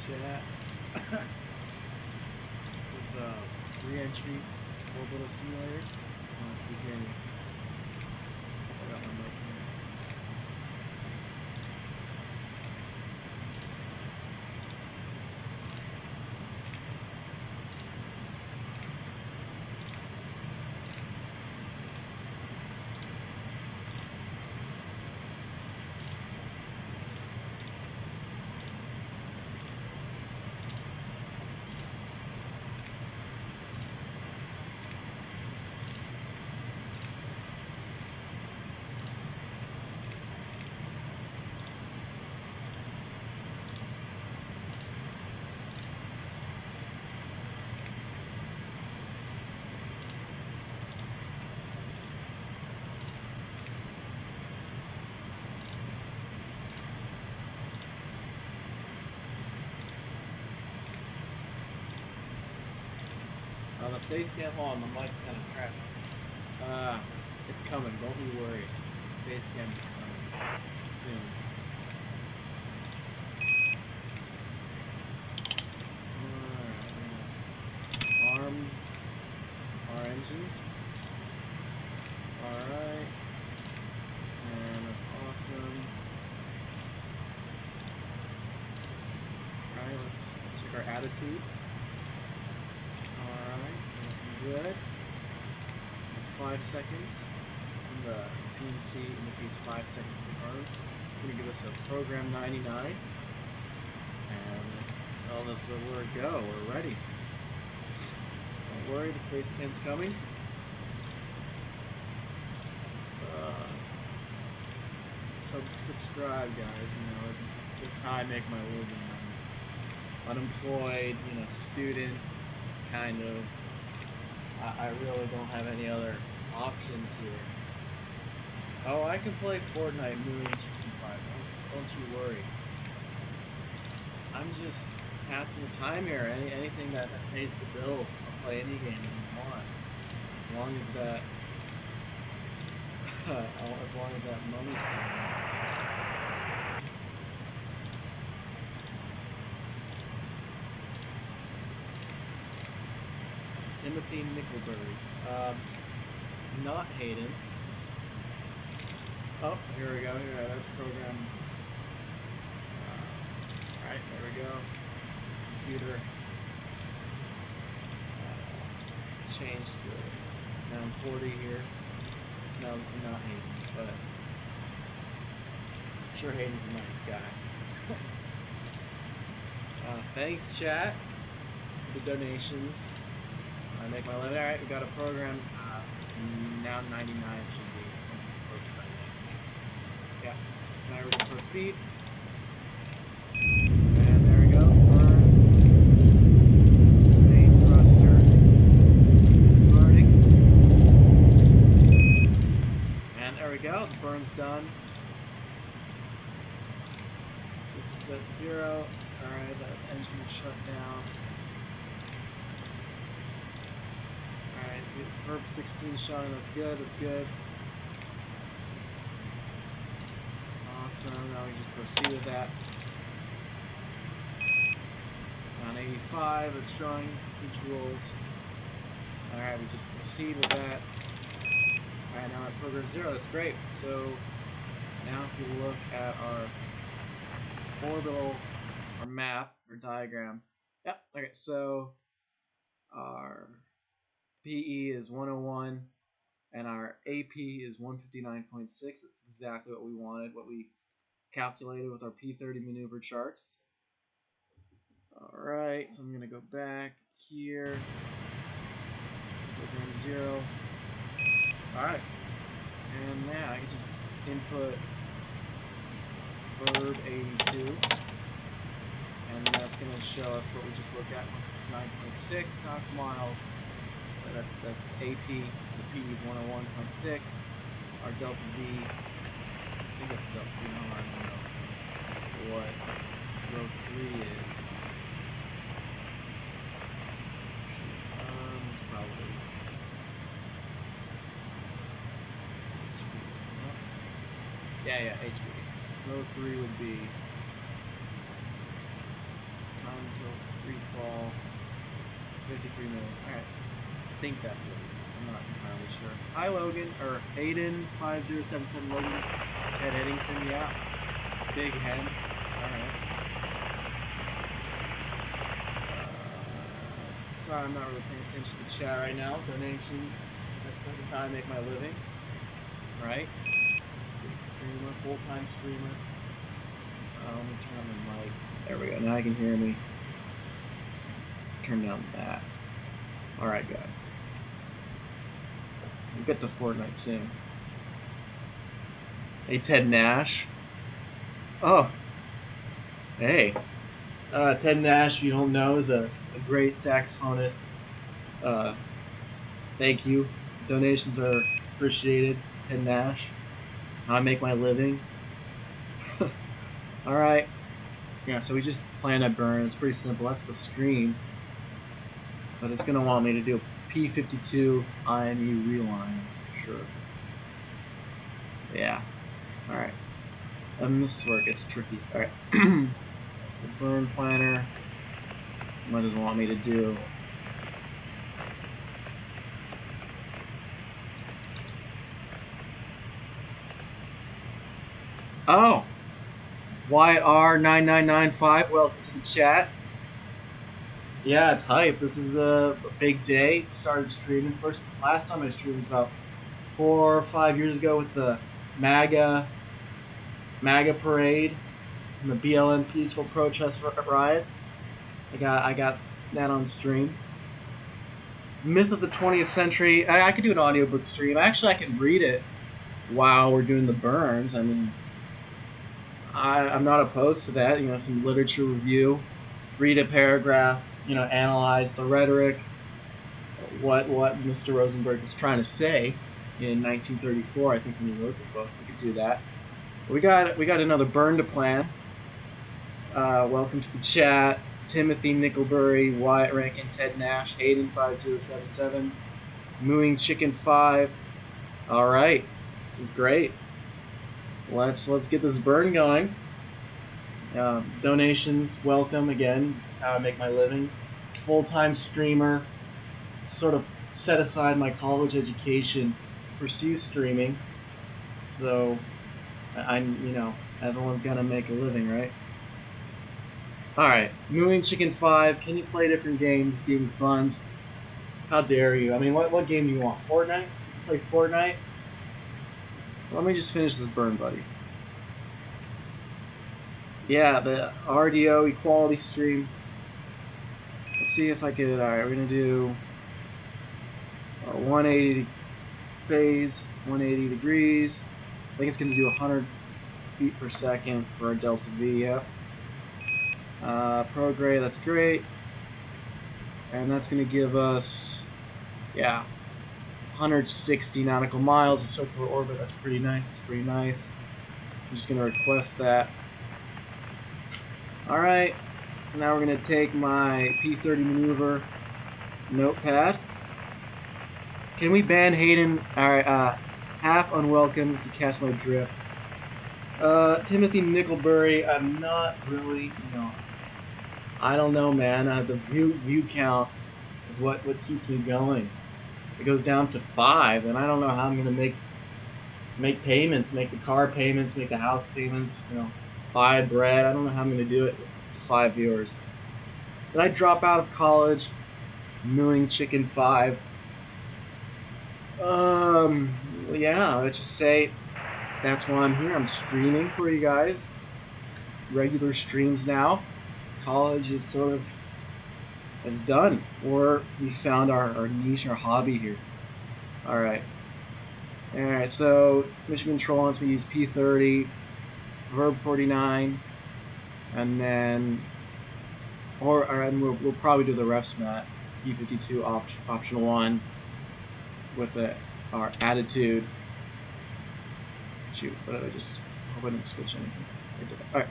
chat. This is re-entry orbital simulator. I don't know if you hear me. I got my mic here. On the face cam, hold on, the mic's kind of trapped. It's coming, don't you worry. The face cam is coming soon. Alright, arm our engines. Alright. And that's awesome. Alright, let's check our attitude. Good. It's 5 seconds. And the CMC indicates 5 seconds to burn. It's going to give us a program 99 and tell us where to go. We're ready. Don't worry, the face cam's coming. Subscribe, guys. You know, this is how I make my living. I'm unemployed, you know, student, kind of. I really don't have any other options here. Oh, I can play Fortnite Million Chicken Pie. Don't you worry. I'm just passing the time here. Anything that pays the bills, I'll play any game I want. As long as that, money's coming in. Timothy Nickelberry. It's not Hayden. Oh, here we go. Here, that's program. Alright, there we go. This is computer. Change to down 40 here. No, this is not Hayden, but I'm sure Hayden's a nice guy. Thanks, chat, for the donations. I make my living. Alright, we got a program. Now 99 should be. Yeah. Now we're going to proceed. And there we go. Burn. Main thruster. Burning. And there we go. The burn's done. This is at 0. Alright, the engine is shut down. Alright, verb 16 showing, that's good, that's good. Awesome, now we just proceed with that. On 85, it's showing switch rules. Alright, we just proceed with that. Alright, now at program 0, that's great. So, now if you look at our orbital, our map, or diagram. Yep, okay, so our PE is 101 and our AP is 159.6. That's exactly what we wanted, what we calculated with our P30 maneuver charts. Alright, so I'm going to go back here. Program 0. Alright, and now I can just input verb 82. And that's going to show us what we just looked at, 9.6 nautical miles. That's AP, the P is 101.6. Our delta V, I think that's delta V, no, I don't know what row 3 is. It's probably HV. Yeah, HV. Row 3 would be time until free fall. 53 minutes. Alright. I think that's what it is. I'm not entirely sure. Hi, Logan. Or Hayden 5077 Logan. Ted Eddington, yeah. Big Hen. Alright. Sorry, I'm not really paying attention to the chat right now. Donations. That's how I make my living. Right? Just a streamer, full-time streamer. Let me turn on the mic. There we go. Now I can hear me. Turn down that. Alright, guys. We'll get to Fortnite soon. Hey, Ted Nash. Oh. Hey. Ted Nash, if you don't know, is a great saxophonist. Thank you. Donations are appreciated. Ted Nash. That's how I make my living. Alright. Yeah, so we just planned a burn. It's pretty simple. That's the stream. But it's going to want me to do a P52 IMU reline. Sure. Yeah. Alright. This is where it gets tricky. Alright. The burn planner. What does it want me to do? Oh! YR9995, welcome to the chat. Yeah, it's hype. This is a big day. Started streaming. Last time I streamed was about 4 or 5 years ago with the MAGA parade and the BLM peaceful protest riots. I got that on stream. Myth of the 20th century. I could do an audiobook stream. Actually, I can read it while we're doing the burns. I mean, I'm not opposed to that. You know, some literature review, read a paragraph, you know, analyze the rhetoric, what Mr. Rosenberg was trying to say in 1934. I think when he wrote the book, we could do that. We got another burn to plan. Welcome to the chat, Timothy Nickelbury, Wyatt Rankin, Ted Nash, Hayden 5077, Mooing Chicken 5. All right, this is great. Let's get this burn going. Donations, welcome again. This is how I make my living. Full-time streamer. Sort of set aside my college education to pursue streaming. So, you know, everyone's got to make a living, right? Alright, Mooing Chicken 5. Can you play different games? Games Buns. How dare you? I mean, what game do you want? Fortnite? You can play Fortnite? Let me just finish this burn, buddy. Yeah, the RDO equality stream. Let's see if I could. Alright, we're going to do 180 phase, 180 degrees. I think it's going to do 100 feet per second for our delta V, yep. Prograde, that's great. And that's going to give us, yeah, 160 nautical miles of circular orbit. That's pretty nice. That's pretty nice. I'm just going to request that. Alright, now we're going to take my P30 maneuver notepad. Can we ban Hayden? Alright, half unwelcome if you catch my drift. Timothy Nickelbury, I'm not really, you know, I don't know, man. The view count is what keeps me going. It goes down to 5, and I don't know how I'm gonna make payments, make the car payments, make the house payments, you know, buy bread. I don't know how I'm gonna do it with 5 viewers. Did I drop out of college? Mooing Chicken 5. Well, yeah. Let's just say that's why I'm here. I'm streaming for you guys. Regular streams now. College is sort of it's done, or we found our niche, our hobby here. Alright, so mission control wants me to use P30, verb 49, and then and we'll probably do the refs mat, P52 optional 1 with our attitude. Shoot, what did I just hope I didn't switch anything. I did. Alright.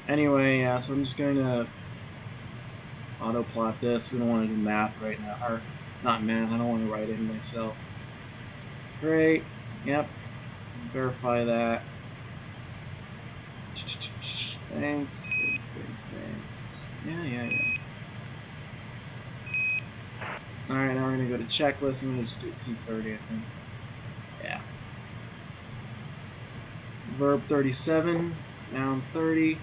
Anyway, yeah, so I'm just going to auto plot this. We don't want to do math right now, or not math. I don't want to write it myself. Great. Yep. Verify that. Thanks. Yeah. Alright, now we're gonna go to checklist. I'm gonna just do P30, I think. Yeah. Verb 37, noun 30.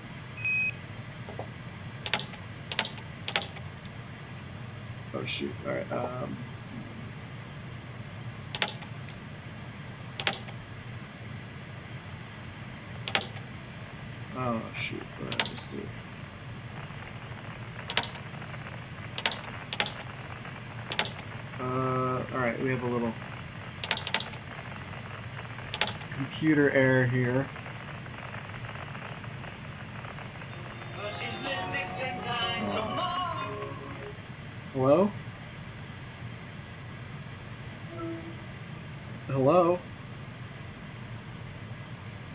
Oh shoot, alright, oh shoot, what did I just do? Alright, we have a little computer error here. Hello? Hello?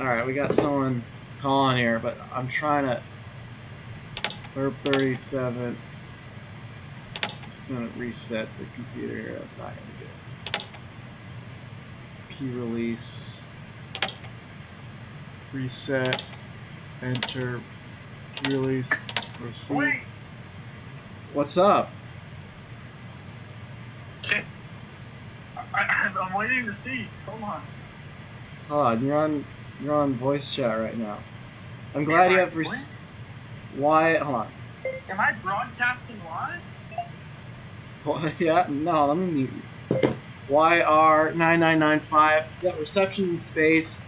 Alright, we got someone calling here, but I'm trying to... Verb 37. Just gonna reset the computer here. That's not gonna be good. Key release. Reset. Enter. Key release. Proceed. Wait. What's up? I'm waiting to see. Hold on. Hold on, you're on voice chat right now. I'm glad you have why? Hold on. Am I broadcasting live? Well, yeah, no, let me mute you. YR9995. Got reception in space.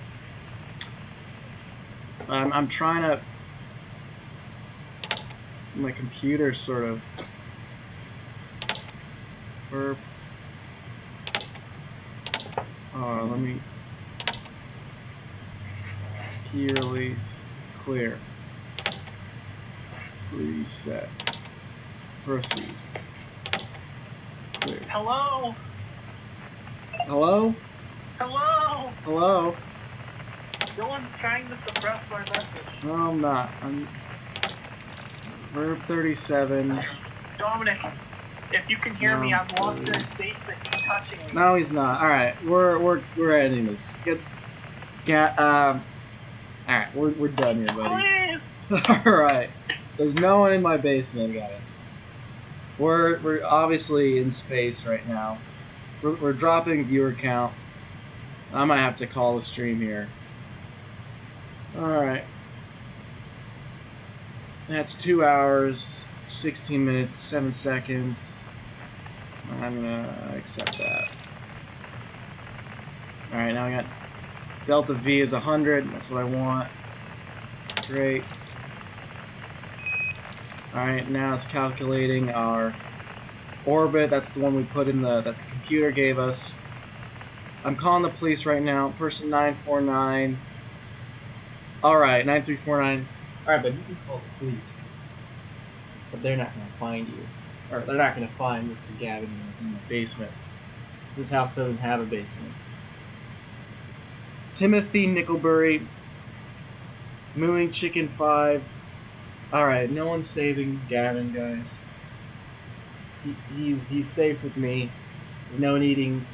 I'm trying to. My computer sort of. Burp. Let me. Key release. Clear. Reset. Proceed. Clear. Hello? Hello? Hello? Hello? Dylan's trying to suppress my message. No, I'm not. I'm. Verb 37. Dominic, if you can hear me, I'm lost in his basement. He's touching me. No, he's not. All right, we're ending this. Good. All right, we're done here, buddy. Please. All right. There's no one in my basement, guys. We're obviously in space right now. We're dropping viewer count. I might have to call the stream here. All right. That's 2 hours, 16 minutes, 7 seconds. I'm gonna accept that. All right, now we got delta V is 100. That's what I want. Great. All right, now it's calculating our orbit. That's the one we put in that the computer gave us. I'm calling the police right now. Person 949. All right, 9349. All right, but you can call the police. But they're not going to find you. Or they're not going to find Mr. Gavin who's in the basement. This house doesn't have a basement. Timothy Nickelbury. Mooing Chicken 5. Alright, no one's saving Gavin, guys. He's safe with me. There's no needing...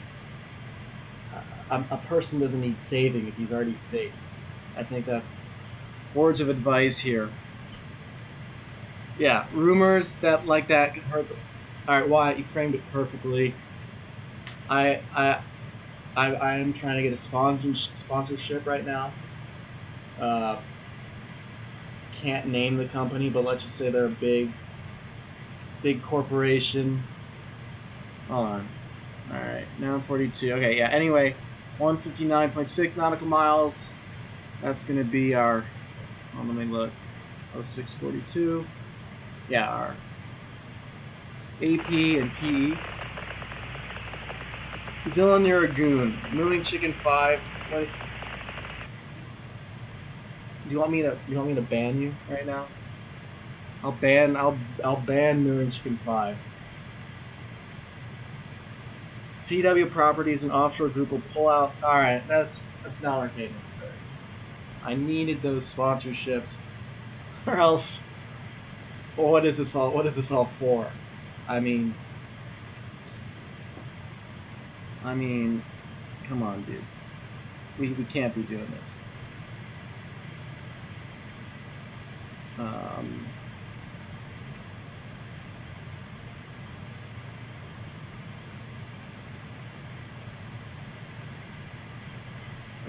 a person doesn't need saving if he's already safe. I think that's words of advice here. Yeah, rumors that like that could hurt them. Alright, Wyatt, you framed it perfectly. I am trying to get a sponsorship right now. Can't name the company, but let's just say they're a big corporation. Hold on. Alright, now I'm 42. Okay, yeah, anyway, 159.6 nautical miles. That's going to be our, let me look, 0642. Yeah, our AP and PE. Dylan, you're a goon. Mooing Chicken 5. What? Do you want me to ban you right now? I'll ban Mooing Chicken 5. CW Properties and offshore group will pull out. All right, that's not arcade. I needed those sponsorships, or else. Well, what is this all? What is this all for? I mean, come on, dude. We can't be doing this.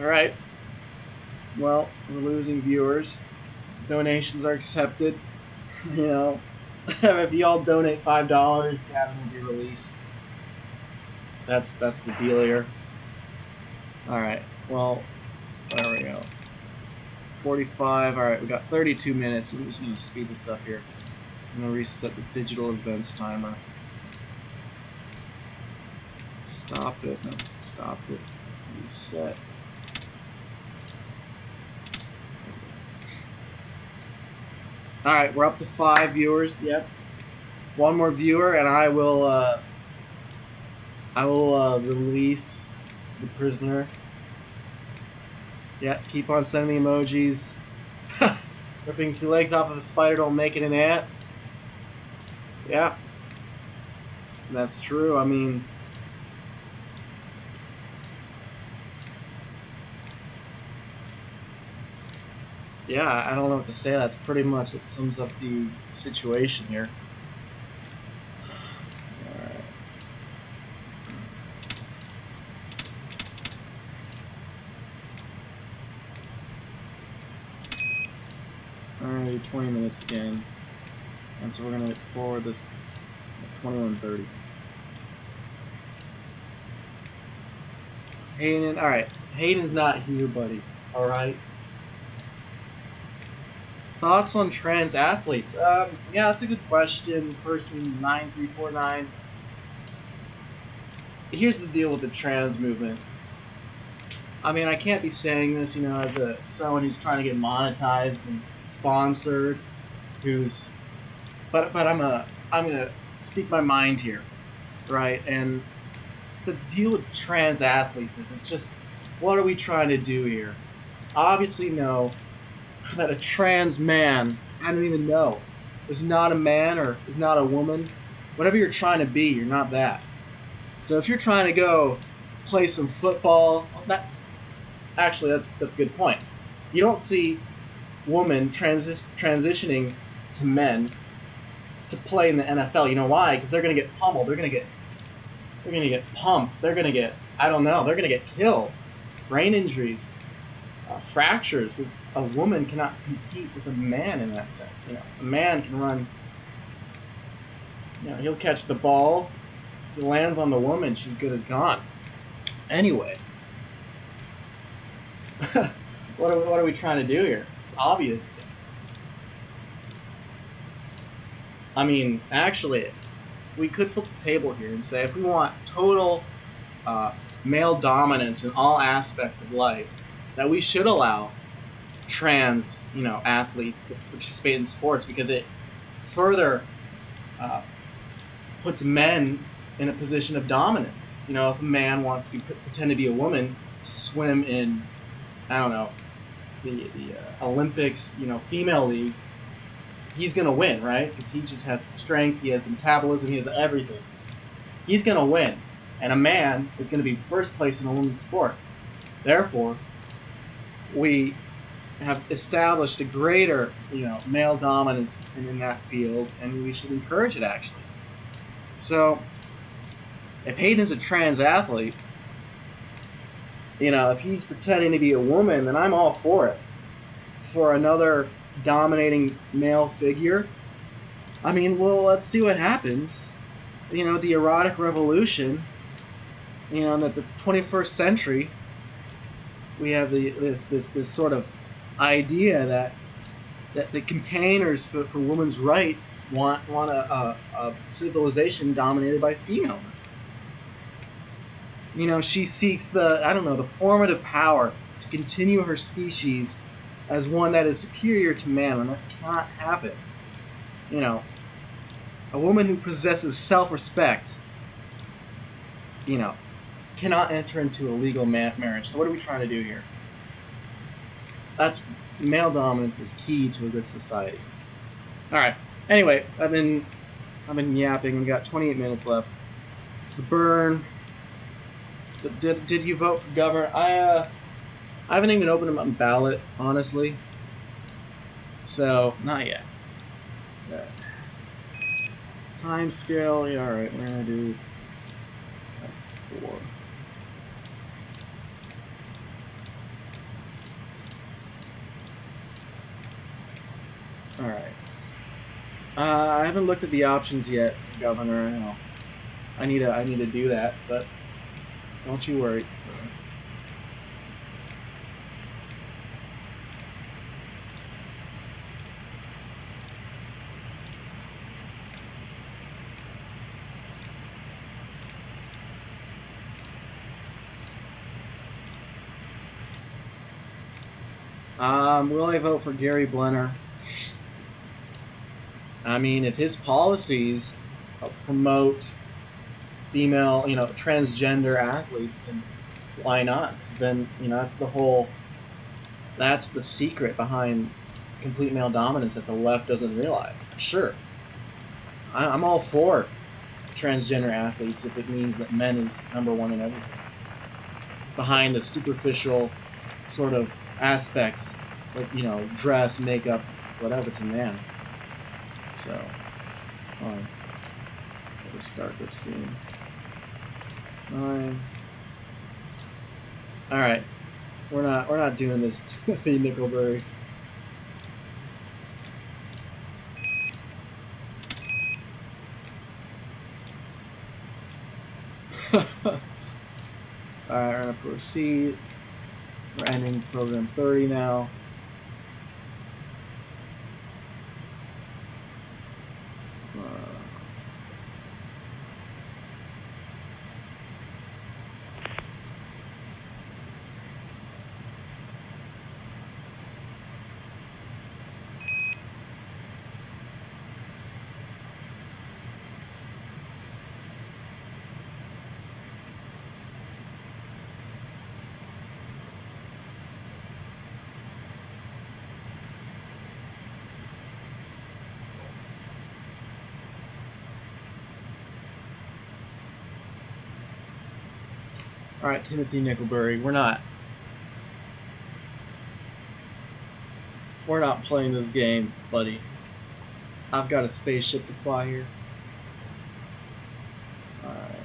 Alright. Well, we're losing viewers. Donations are accepted. You know, if you all donate $5, Gavin will be released. That's the deal here. Alright, well, there we go. 45. Alright, we got 32 minutes. I'm just going to speed this up here. I'm going to reset the digital events timer. Stop it. No, stop it. Reset. Alright, we're up to 5 viewers. Yep. One more viewer, and I will release the prisoner. Yeah, keep on sending the emojis. Ripping 2 legs off of a spider don't make it an ant. Yeah. That's true. I mean, yeah, I don't know what to say. That's pretty much, it sums up the situation here. Alright, 20 minutes again. And so we're going to forward this at 21:30. Hayden, alright. Hayden's not here, buddy. Alright. Thoughts on trans athletes? Yeah, that's a good question. Person 9349. Here's the deal with the trans movement. I mean, I can't be saying this, you know, as someone who's trying to get monetized and sponsored, but I'm gonna speak my mind here, right? And the deal with trans athletes is, it's just, what are we trying to do here? Obviously know that a trans man, I don't even know, is not a man or is not a woman. Whatever you're trying to be, you're not that. So if you're trying to go play some football, actually that's a good point. You don't see women transitioning to men to play in the NFL. You know why? Because they're gonna get pummeled. They're gonna get pumped. They're gonna get, I don't know, they're gonna get killed. Brain injuries, fractures, because a woman cannot compete with a man in that sense. You know, a man can run. You know, he'll catch the ball. He lands on the woman. She's good as gone. Anyway, what are we trying to do here? It's obvious. I mean, actually, we could flip the table here and say, if we want total male dominance in all aspects of life, that we should allow trans, you know, athletes to participate in sports, because it further puts men in a position of dominance. You know, if a man wants to pretend to be a woman to swim in, I don't know, the Olympics, you know, female league, he's gonna win, right? Because he just has the strength, he has the metabolism, he has everything. He's gonna win, and a man is gonna be first place in a women's sport. Therefore, we have established a greater, you know, male dominance in that field, and we should encourage it, actually. So, if Hayden is a trans athlete, you know, if he's pretending to be a woman, then I'm all for it. For another dominating male figure, I mean, well, let's see what happens. You know, the erotic revolution, you know, in the 21st century, we have this sort of idea that the campaigners for women's rights want a civilization dominated by female. You know, she seeks the formative power to continue her species as one that is superior to man, and that cannot happen. You know, a woman who possesses self-respect, you know, cannot enter into a legal marriage. So what are we trying to do here? That's, male dominance is key to a good society. All right. Anyway, I've been yapping. We got 28 minutes left. The burn. Did you vote for governor? I haven't even opened my ballot, honestly. So, not yet. Time scale. Yeah, all right. We're gonna do 4. All right. I haven't looked at the options yet for governor. I know. I need to do that, but don't you worry. Will I vote for Gary Blenner? I mean, if his policies promote female, transgender athletes, then why not? 'Cause then, that's the secret behind complete male dominance that the left doesn't realize. Sure, I'm all for transgender athletes if it means that men is number one in everything. Behind the superficial sort of aspects, like, dress, makeup, whatever, it's a man. So, let's start this soon. 9. All right, we're not doing this to the Nickelberry. All right, we're gonna proceed. We're ending program 30 now. All right, Timothy Nickelberry, we're not playing this game, buddy. I've got a spaceship to fly here. All right.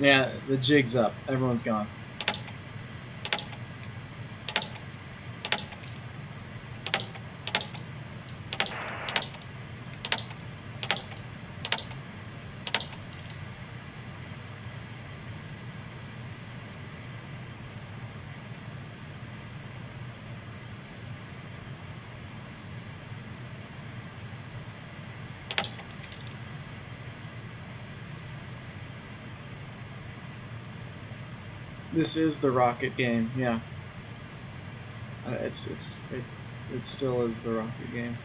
Yeah, the jig's up. Everyone's gone. This is the rocket game, yeah. It still is the rocket game.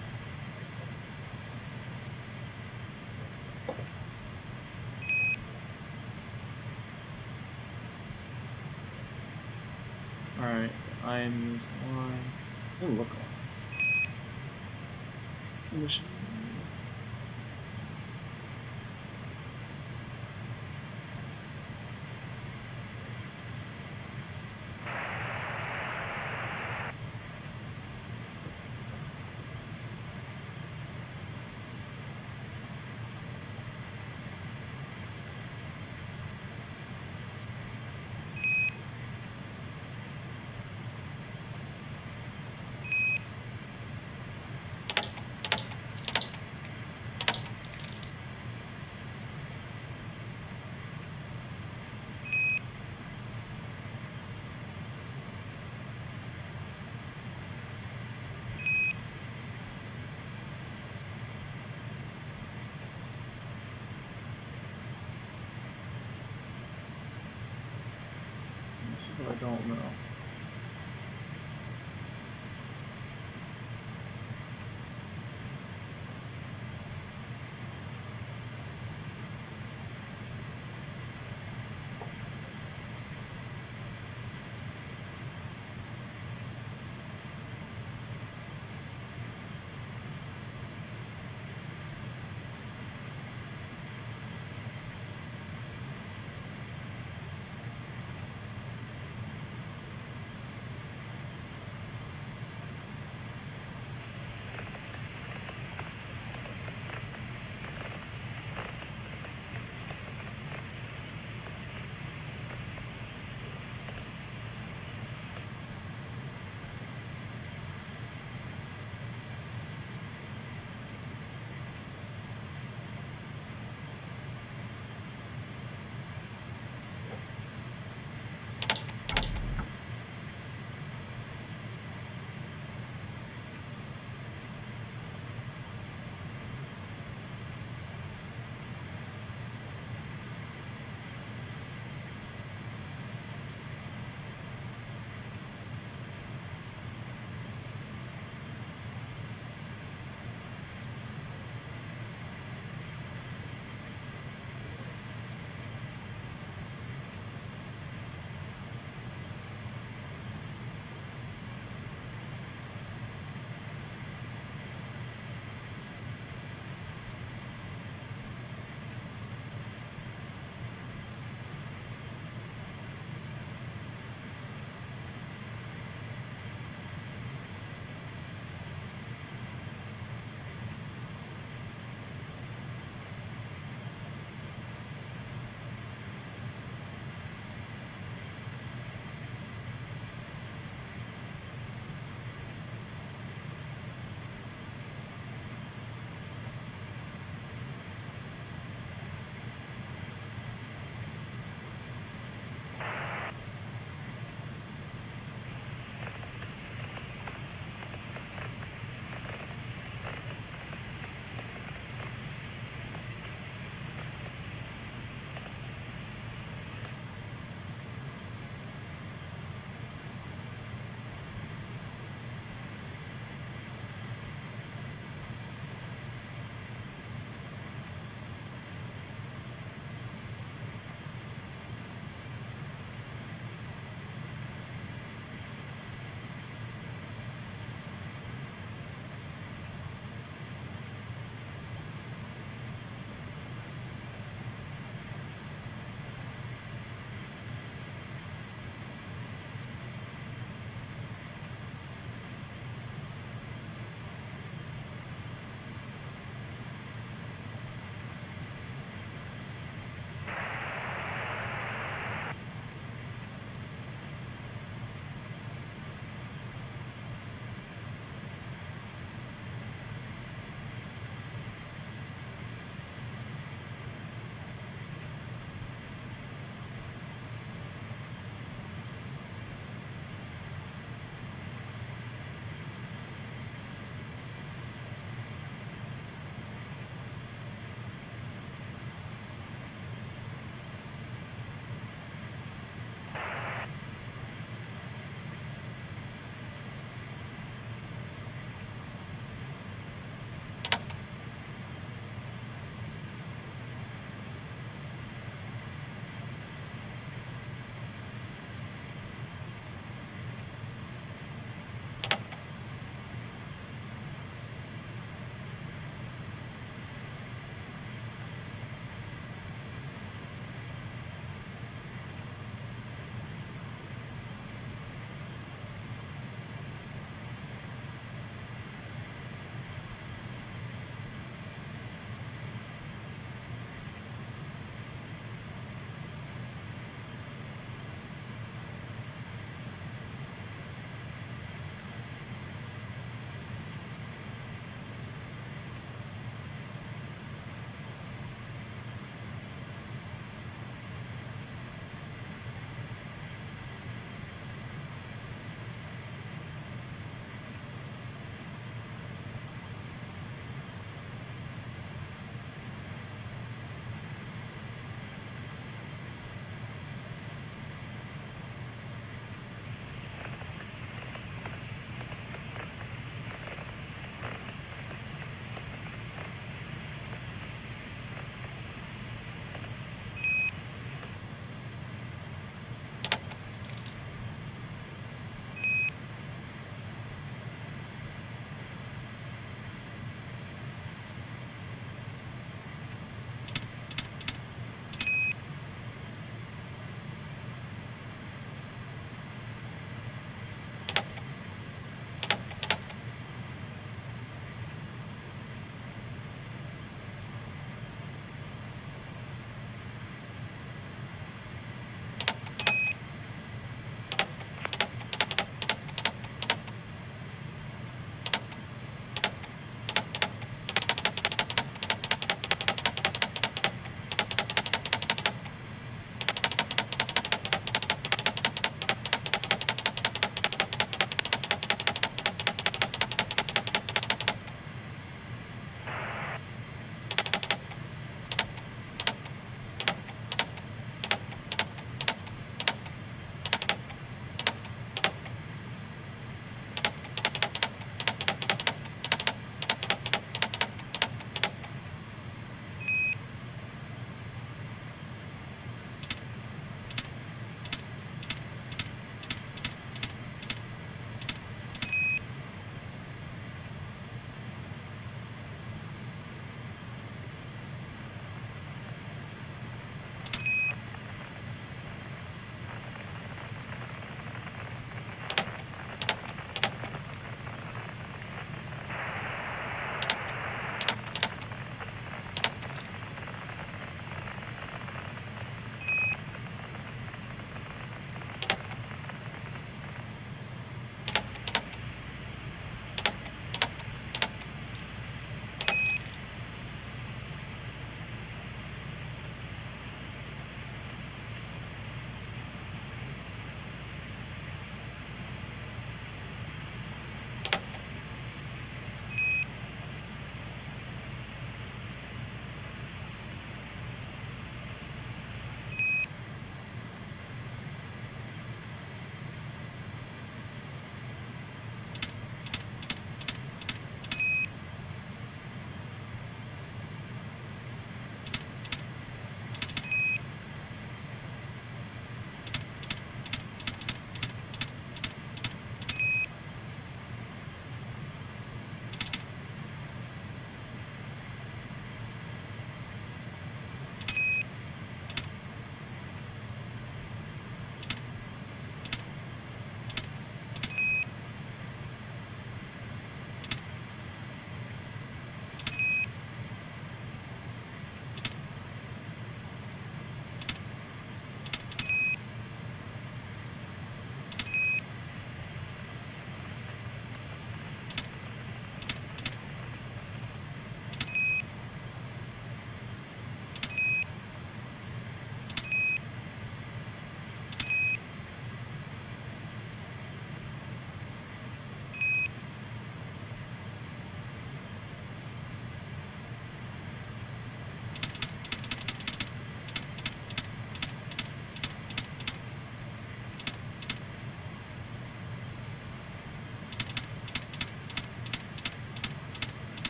All right, I am using line. Doesn't look like. Mission. This is what I don't know.